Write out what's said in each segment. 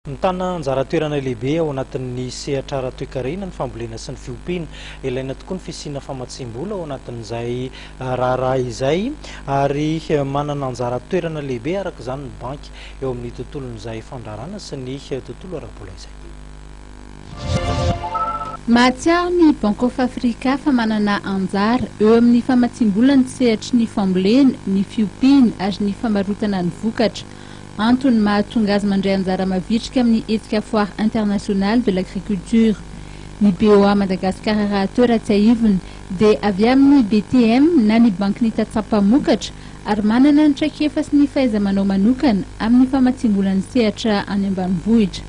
Mitana anjara toerana lehibe ao anatin'ny sehatra ara-toe-karena ny fambolena sy ny fiompiana. Ilaina tokoa ny fisiana famatsim-bola ao anatin'izay raharaha izay ary manana anjara toerana lehibe araka izany ny banky eo amin'ny tontolon'izay fandrarana sy ny tontolo ara-bola izay. Mahatsiaro ny Bank of Africa fa manana anjara eo amin'ny famatsim-bola ny sehatry ny fambolena, ny fiompiana ary ny famarotana ny vokatra. Antony mahatonga azy mandray anjara mavitrika amin'ny hetsika foire internationale de l'agriculture. Ny BOA Madagasikara raha teo raha tsy aivony dia avy amin'ny BTM na ny banky tatsampamokatra ary manana ny traikefa sy ny fahaiza-manao manokana amin'ny famatsim-bola ny sehatra any ambanivohitra.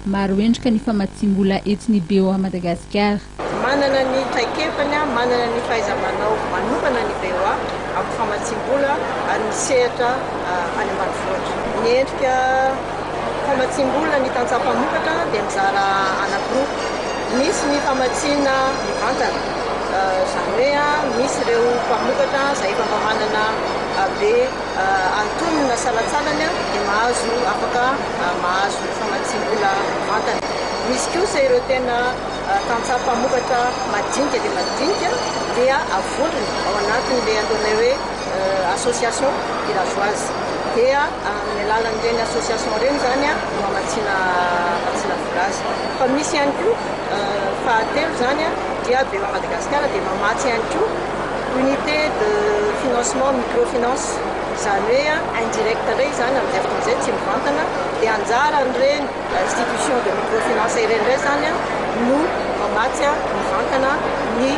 Maro endrika ny famatsim-bola eto ny BOA Madagasikara. Manana ny traikefany, manana ny fahaiza-manao manokana ny BOA amin'ny famatsim-bola ary ny sehatra any ambanivohitra. Ny endrika famatsim-bola ny tantsam-pamokatra dia mizara anankiroa. Misy ny famatsiana mivantana, izany hoe misy ireo mpamokatra izay efa manana be antonona salatsalany dia afaka mahazo famatsim-bola mivantana. Misy kosa ireo tena tantsam-pamokatra madinika dia madinika dia avodiny ao anatin'ilay ataonay hoe association villageoise. Dia amin'ny alalan'ireny association ireny zany no amatsiana vola azy. Fa misy ihany koa fahatelo zany dia BOA Madagasikara dia mamatsy ihany koa unité de financement microfinance, izany hoe indirect ireny zany amin'izay fotoan'izay tsy mivantana dia anjaran'ireny institution de microfinance ireny indray zany no mamatsy mivantana ny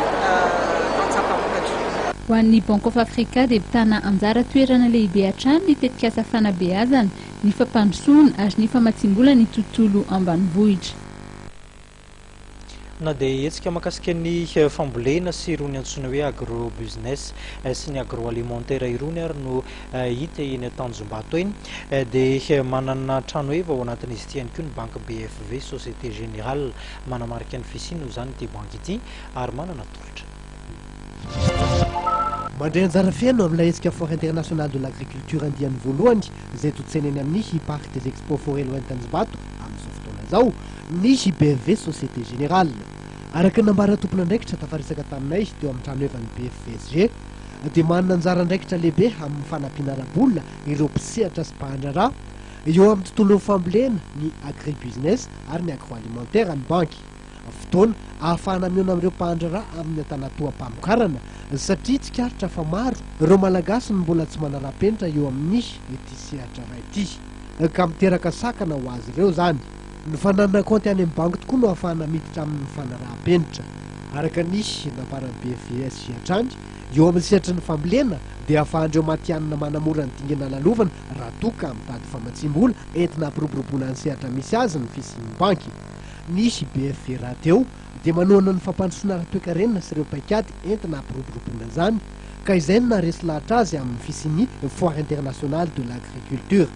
tantsam-pamokatra. Ho an'ny Bank of Africa dia mitana anjara toerana lehibe hatrany ny tetikasa fanabeazana, ny fampandrosoana ary ny famatsim-bola ny tontolo ambanivohitra. Na dia hetsika mahakasika ny fambolena sy irony antsoina hoe agrobusiness sy ny agroalimentaire irony ary no hita eny Tanjombato eny dia manana trano eva ao anatin'izy ity ihany koa ny banky BFV-Société Générale manamarika ny fisiany izany ity banky ity ary manana tolotra. Mandray anjara fiaino amin'ilay hetsika foire internationale de l'agriculture andiany voalohany izay totseneny amin'ny parc des expos forêt loin Tanjombato amin'izao fotoana izao ny BFV-Société Générale. Araka nambara tompona andraikitra tafarisaka taminay teo amin'ny trano evan'ny BFVSG dia manana anjara andraikitra lehibe amin'ny fanampianara-bola ireo mpisehatra sy mpahandrarà eo amin'ny tontolo fambolena, ny agribusiness ary ny agroalimentaire ny banky. Fotoana ahafahana miona amin'ireo mpahandrarà amin'ny antanatoam-pamokarana satria tsikaritra fa maro ireo malagasy no mbola tsy manara-penitra eo amin'ny ity sehatra iray ity ka miteraka sakana ho azy ireo zany. Ny fananana kaonty any amin'ny banky tokoa no ahafahana miditra amin'ny fanaraha-penitra. Araka ny namparan'ny BFVSG hatrany eo amin'ny sehatra ny fambolena dia ahafahandreo matianina manamora ny dingana lalovana raha toka mitady famatsim-bola entina hampiroboroboana ny sehatra misy azy ny fisian'ny banky. Ny BFV raha teo dia manohana ny fampandrosoana ara-toe-karena sy ireo paikady entina hampiroboroboana izany ka izay no naharesy lahatra azy amin'ny fisiany foire internationale de l'agriculture.